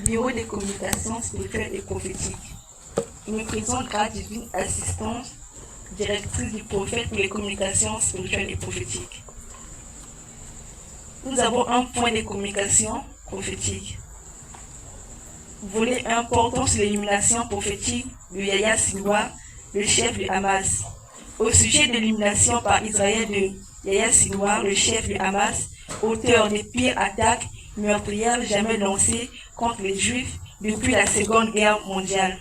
Bureau des communications spirituelles et prophétiques. Nous présente Grâce Divine Assistance, directrice du prophète pour les communications spirituelles et prophétiques. Nous avons un point de communication prophétique. Volet 1 portant sur l'illumination prophétique de Yahya Sinwar, le chef du Hamas. Au sujet de l'illumination par Israël de Yahya Sinwar, le chef du Hamas, auteur des pires attaques meurtrières jamais lancées contre les Juifs depuis la Seconde Guerre mondiale.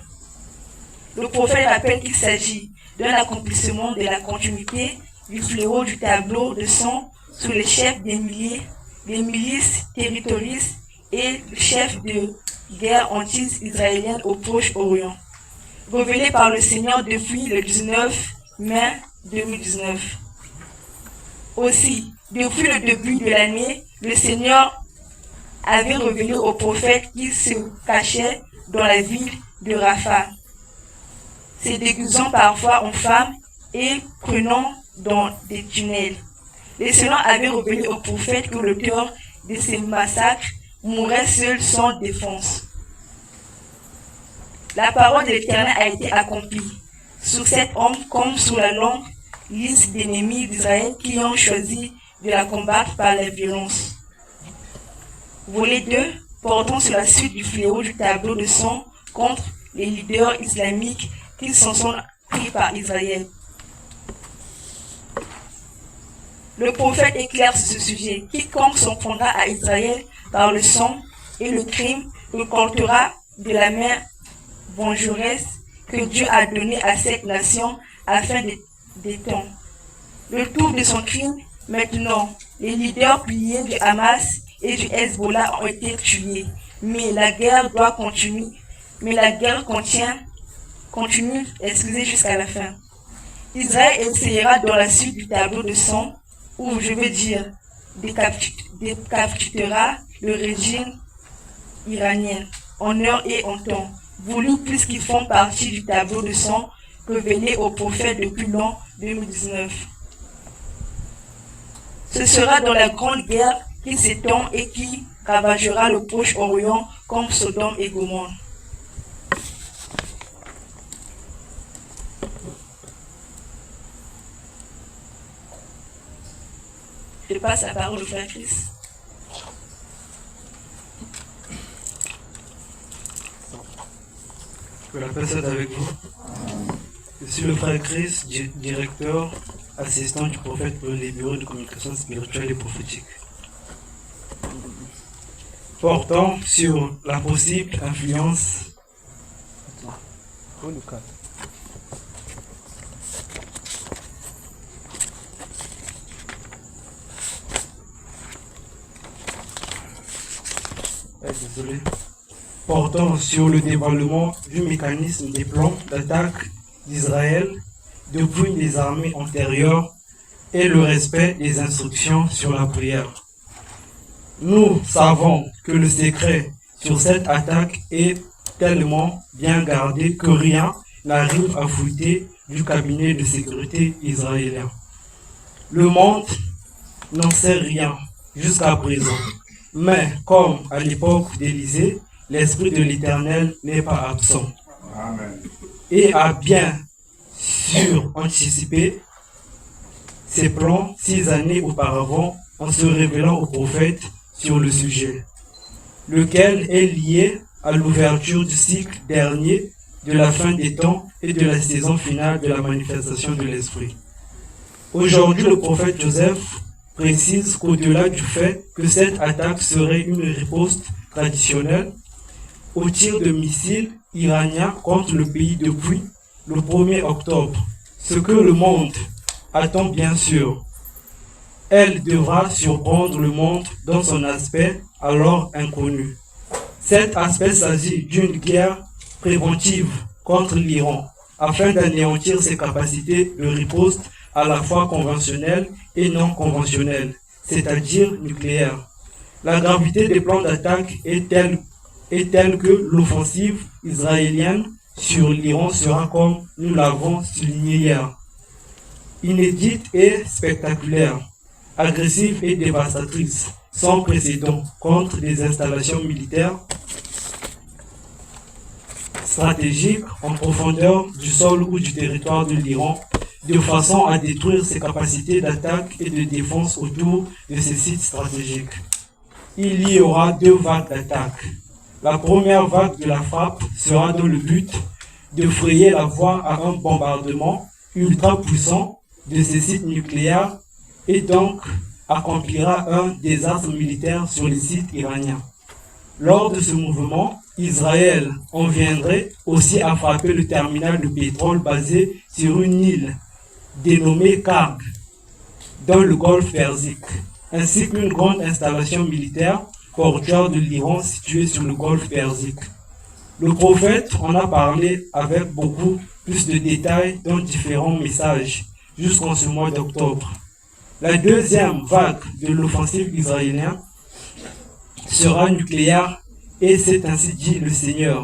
Le prophète rappelle qu'il s'agit d'un accomplissement de la continuité du fléau du tableau de sang sous les chefs des milices territorialistes et le chef de guerre anti-israélienne au Proche-Orient, révélé par le Seigneur depuis le 19 mai 2019. Aussi, depuis le début de l'année, le Seigneur avait révélé au prophète qu'il se cachait dans la ville de Rafah, se déguisant parfois en femme et prenant dans des tunnels. Le Seigneur avait révélé au prophète que l'auteur de ces massacres mourrait seul sans défense. La parole de l'Éternel a été accomplie sur cet homme comme sur la longue liste d'ennemis d'Israël qui ont choisi de la combattre par la violence. Volet 2, portant sur la suite du fléau du tableau de sang contre les leaders islamiques qui s'en sont pris par Israël. Le prophète est clair sur ce sujet. Quiconque s'en prendra à Israël par le sang et le crime récoltera de la main vengeresse que Dieu a donnée à cette nation afin d'étendre le tour de son crime. Maintenant, les leaders piliers du Hamas et du Hezbollah ont été tués, mais la guerre doit continuer. Continue jusqu'à la fin. Israël essayera dans la suite du tableau de sang, ou je veux dire, décapitera le régime iranien en heure et en temps, voulu puisqu'ils font partie du tableau de sang révélé au prophète depuis l'an 2019. Ce sera dans la grande guerre qui s'étend et qui ravagera le Proche-Orient comme Sodome et Gomorrhe. Je passe la parole au frère Chris. Que la paix soit avec vous. Je suis le frère Chris, directeur assistant du prophète pour les bureaux de communication spirituelle et prophétique. Portant sur la possible influence portant sur le dévoilement du mécanisme des plans d'attaque d'Israël depuis les armées antérieures et le respect des instructions sur la prière. Nous savons que le secret sur cette attaque est tellement bien gardé que rien n'arrive à fuiter du cabinet de sécurité israélien. Le monde n'en sait rien jusqu'à présent, mais comme à l'époque d'Élysée, l'Esprit de l'Éternel n'est pas absent. Amen. Et a bien anticipé ses plans 6 années auparavant en se révélant au prophète sur le sujet, lequel est lié à l'ouverture du cycle dernier de la fin des temps et de la saison finale de la manifestation de l'Esprit. Aujourd'hui, le prophète Joseph précise qu'au-delà du fait que cette attaque serait une riposte traditionnelle au tir de missiles iraniens contre le pays depuis le 1er octobre, ce que le monde attend bien sûr, elle devra surprendre le monde dans son aspect alors inconnu. Cet aspect s'agit d'une guerre préventive contre l'Iran, afin d'anéantir ses capacités de riposte à la fois conventionnelles et non conventionnelles, c'est-à-dire nucléaires. La gravité des plans d'attaque est telle que l'offensive israélienne sur l'Iran sera, comme nous l'avons souligné hier, inédite et spectaculaire, agressive et dévastatrice, sans précédent contre des installations militaires stratégique en profondeur du sol ou du territoire de l'Iran, de façon à détruire ses capacités d'attaque et de défense autour de ces sites stratégiques. Il y aura 2 vagues d'attaque. La première vague de la frappe sera dans le but de frayer la voie à un bombardement ultra puissant de ces sites nucléaires et donc accomplira un désastre militaire sur les sites iraniens. Lors de ce mouvement, Israël en viendrait aussi à frapper le terminal de pétrole basé sur une île dénommée Karg dans le golfe Persique, ainsi qu'une grande installation militaire portuaire de l'Iran située sur le golfe Persique. Le prophète en a parlé avec beaucoup plus de détails dans différents messages jusqu'en ce mois d'octobre. La deuxième vague de l'offensive israélienne sera nucléaire et c'est ainsi dit le Seigneur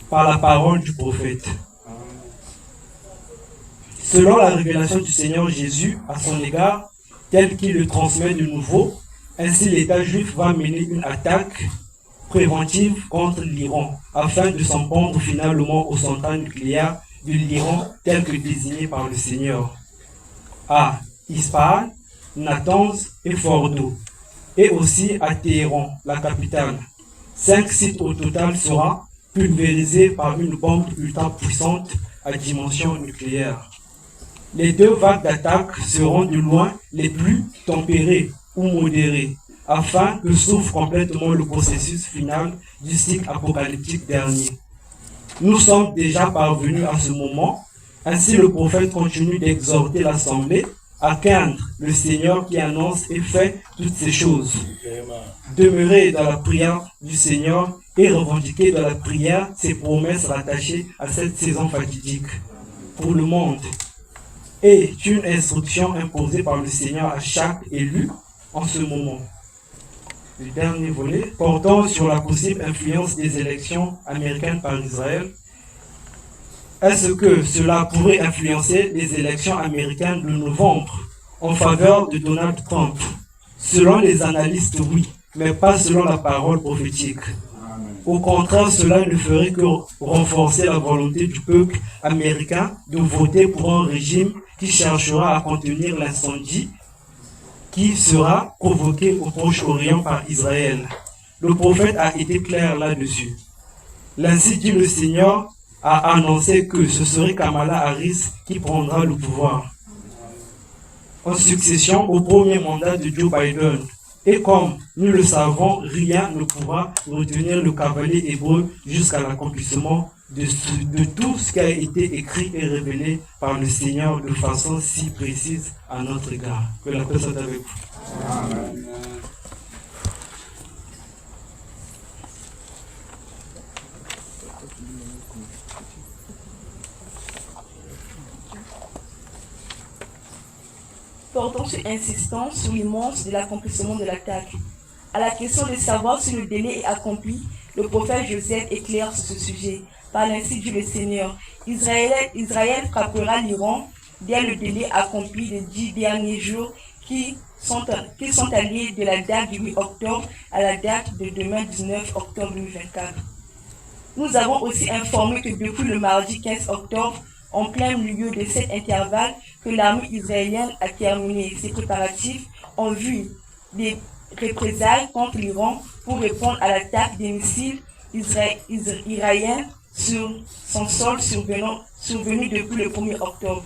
par la parole du prophète. Selon la révélation du Seigneur Jésus à son égard, tel qu'il le transmet de nouveau, ainsi l'État juif va mener une attaque préventive contre l'Iran afin de s'en prendre finalement aux centrales nucléaires de l'Iran tel que désigné par le Seigneur à Ispahan, Natanz et Fordo, et aussi à Téhéran, la capitale. 5 sites au total seront pulvérisés par une bombe ultra puissante à dimension nucléaire. Les 2 vagues d'attaque seront de loin les plus tempérées ou modérées, afin que s'ouvre complètement le processus final du cycle apocalyptique dernier. Nous sommes déjà parvenus à ce moment, ainsi le prophète continue d'exhorter l'assemblée à craindre le Seigneur qui annonce et fait toutes ces choses. Demeurez dans la prière du Seigneur et revendiquez dans la prière ses promesses rattachées à cette saison fatidique pour le monde est une instruction imposée par le Seigneur à chaque élu en ce moment. Le dernier volet portant sur la possible influence des élections américaines par Israël. Est-ce que cela pourrait influencer les élections américaines de novembre en faveur de Donald Trump? Selon les analystes, oui, mais pas selon la parole prophétique. Au contraire, cela ne ferait que renforcer la volonté du peuple américain de voter pour un régime qui cherchera à contenir l'incendie qui sera provoqué au Proche-Orient par Israël. Le prophète a été clair là-dessus. L'ainsi dit le Seigneur a annoncé que ce serait Kamala Harris qui prendra le pouvoir en succession au premier mandat de Joe Biden. Et comme nous le savons, rien ne pourra retenir le cavalier hébreu jusqu'à l'accomplissement de tout ce qui a été écrit et révélé par le Seigneur de façon si précise à notre égard. Que la paix soit avec vous. Amen. Portons sur insistance sur l'immense de l'accomplissement de l'attaque. À la question de savoir si le délai est accompli, le prophète Joseph est clair sur ce sujet. Par l'ainsi dit le Seigneur, Israël frappera l'Iran dès le délai accompli des 10 derniers jours qui sont alliés de la date du 8 octobre à la date de demain 19 octobre 2024. Nous avons aussi informé que depuis le mardi 15 octobre, en plein milieu de cet intervalle, que l'armée israélienne a terminé ses préparatifs en vue des représailles contre l'Iran pour répondre à l'attaque des missiles iraniens sur son sol survenu depuis le 1er octobre.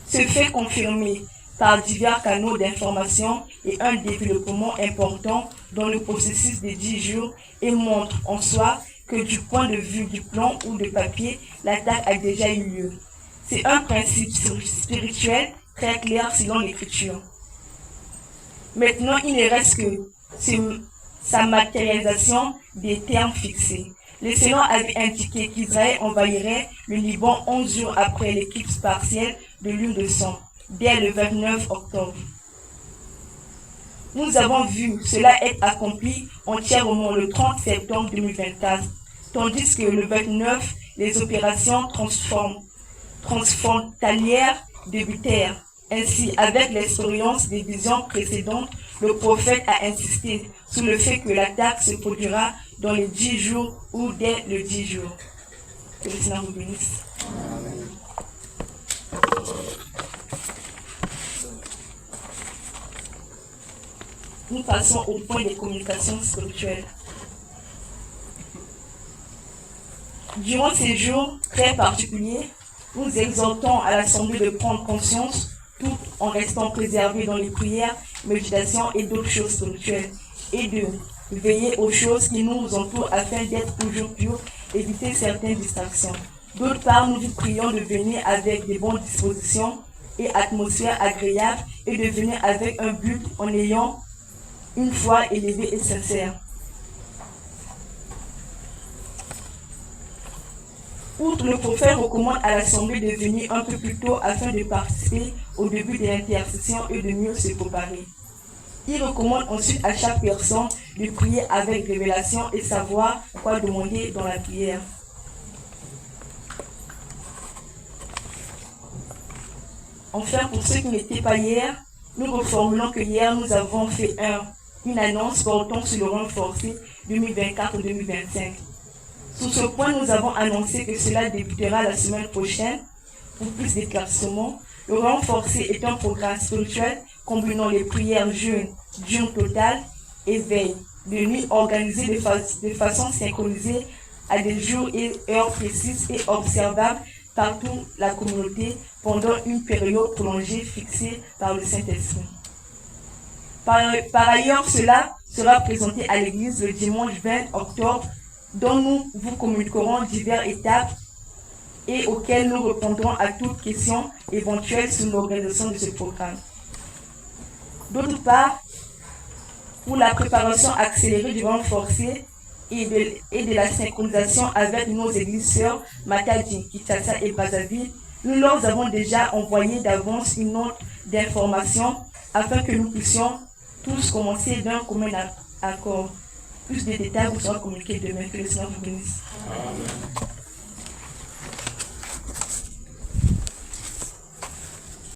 Ce fait confirmé par divers canaux d'information est un développement important dans le processus des 10 jours et montre en soi que du point de vue du plan ou de papier, l'attaque a déjà eu lieu. C'est un principe spirituel très clair selon l'Écriture. Maintenant, il ne reste que sa matérialisation des termes fixés. Le Seigneur avait indiqué qu'Israël envahirait le Liban 11 jours après l'éclipse partielle de lune de sang, dès le 29 octobre. Nous avons vu cela être accompli entièrement le 30 septembre 2024, tandis que le 29, les opérations transfrontalières débutèrent. Ainsi, avec l'expérience des visions précédentes, le prophète a insisté sur le fait que l'attaque se produira dans les 10 jours ou dès le 10 jours. Que le Seigneur vous bénisse. Nous passons au point des communications spirituelles. Durant ces jours très particuliers, nous exhortons à l'Assemblée de prendre conscience, tout en restant préservés dans les prières, méditations et d'autres choses spirituelles, et de veiller aux choses qui nous entourent afin d'être toujours purs, éviter certaines distractions. D'autre part, nous vous prions de venir avec des bonnes dispositions et atmosphère agréable et de venir avec un but en ayant une foi élevée et sincère. Outre, le prophète recommande à l'Assemblée de venir un peu plus tôt afin de participer au début de l'intercession et de mieux se préparer. Il recommande ensuite à chaque personne de prier avec révélation et savoir quoi demander dans la prière. Enfin, pour ceux qui n'étaient pas hier, nous reformulons que hier nous avons fait une annonce portant sur le renforcé 2024-2025. Sur ce point, nous avons annoncé que cela débutera la semaine prochaine. Pour plus d'éclaircissements, le renforcé est un programme spirituel combinant les prières jeûne totale et veille de nuit organisées de façon synchronisée à des jours et heures précises et observables par toute la communauté pendant une période prolongée fixée par le Saint-Esprit. Par ailleurs, cela sera présenté à l'Église le dimanche 20 octobre, dont nous vous communiquerons diverses étapes et auxquelles nous répondrons à toutes questions éventuelles sur l'organisation de ce programme. D'autre part, pour la préparation accélérée du renforcé et de la synchronisation avec nos églises sœurs Matadi, Kinshasa et Brazzaville, nous leur avons déjà envoyé d'avance une note d'information afin que nous puissions tous commencer d'un commun accord. Plus de détails vous seront communiqués demain. Que le Seigneur vous bénisse. Amen.